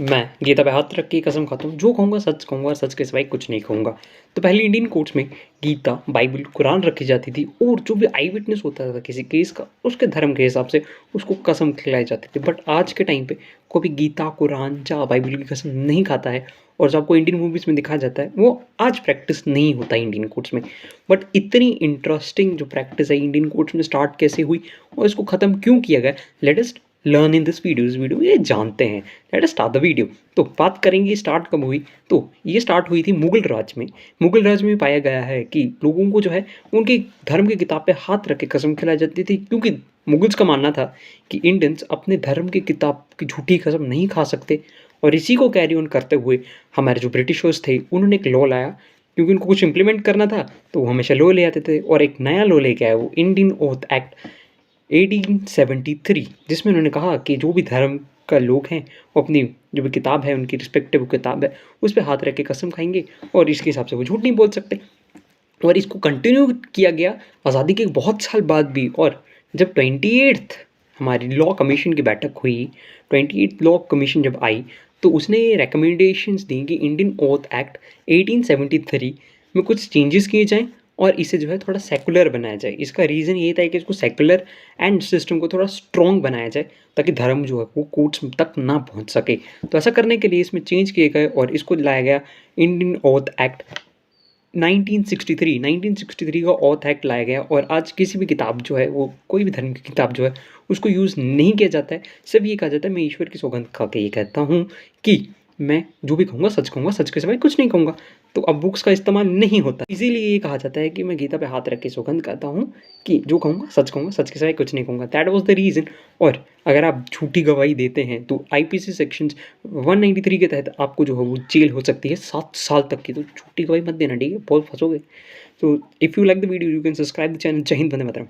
मैं गीता पे हाथ रख के कसम खाता हूँ, जो कहूँगा सच कहूँगा और सच के सिवाय कुछ नहीं कहूँगा। तो पहले इंडियन कोर्ट्स में गीता, बाइबल, कुरान रखी जाती थी और जो भी आई विटनेस होता था किसी केस का, उसके धर्म के हिसाब से उसको कसम खिलाई जाती थी। बट आज के टाइम पे कोई भी गीता, कुरान या बाइबल की कसम नहीं खाता है और जो आपको इंडियन मूवीज़ में दिखाया जाता है, वो आज प्रैक्टिस नहीं होता इंडियन कोर्ट्स में। बट इतनी इंटरेस्टिंग जो प्रैक्टिस है इंडियन कोर्ट्स में स्टार्ट कैसे हुई और इसको ख़त्म क्यों किया गया, let us learn in this video. इस वीडियो में ये जानते हैं। Let us start the video. तो बात करेंगे स्टार्ट कब हुई, तो ये स्टार्ट हुई थी मुगल राज में। मुगल राज में पाया गया है कि लोगों को जो है उनकी धर्म की किताब पे हाथ रख के कसम खिलाई जाती थी, क्योंकि मुगल्स का मानना था कि इंडियंस अपने धर्म की किताब की झूठी कसम नहीं खा सकते। और इसी को कैरी ऑन करते हुए हमारे जो ब्रिटिशर्स थे उन्होंने एक लॉ लाया, क्योंकि उनको कुछ इंप्लीमेंट करना था तो वो हमेशा लॉ ले आते थे। और एक नया लॉ लेके आया, वो इंडियन ओथ एक्ट 1873, जिसमें उन्होंने कहा कि जो भी धर्म का लोग हैं वो अपनी जो भी किताब है, उनकी रिस्पेक्टिव किताब है, उस पे हाथ रख के कसम खाएंगे और इसके हिसाब से वो झूठ नहीं बोल सकते। और इसको कंटिन्यू किया गया आज़ादी के बहुत साल बाद भी। और जब 28th हमारी लॉ कमीशन की बैठक हुई, 28th लॉ कमीशन जब आई, तो उसने ये रिकमेंडेशंस दी कि इंडियन ओथ एक्ट 1873 में कुछ चेंजेस किए जाएं और इसे जो है थोड़ा सेकुलर बनाया जाए। इसका रीज़न ये था कि इसको सेकुलर एंड सिस्टम को थोड़ा स्ट्रॉन्ग बनाया जाए, ताकि धर्म जो है वो कोर्ट्स तक ना पहुंच सके। तो ऐसा करने के लिए इसमें चेंज किए गए और इसको लाया गया इंडियन ओथ एक्ट 1963 का ऑथ एक्ट लाया गया। और आज किसी भी किताब जो है, वो कोई भी धर्म की किताब जो है, उसको यूज़ नहीं किया जाता है। सिर्फ ये कहा जाता है, मैं ईश्वर की सौगंध खा के ये कहता हूँ कि मैं जो भी कहूँगा सच के सिवाय कुछ नहीं कहूँगा। तो अब बुक्स का इस्तेमाल नहीं होता, इसीलिए ये कहा जाता है कि मैं गीता पे हाथ रख के सौगंध करता हूँ कि जो कहूँगा सच के सिवाय कुछ नहीं कहूँगा। That was the reason. और अगर आप झूठी गवाही देते हैं तो आईपीसी सेक्शंस 193 के तहत आपको जो है वो जेल हो सकती है 7 साल तक की। तो झूठी गवाही मत देना, ठीक है, बहुत फंसोगे। तो if you like the video you can subscribe the channel. जय हिंद, वंदे मातरम।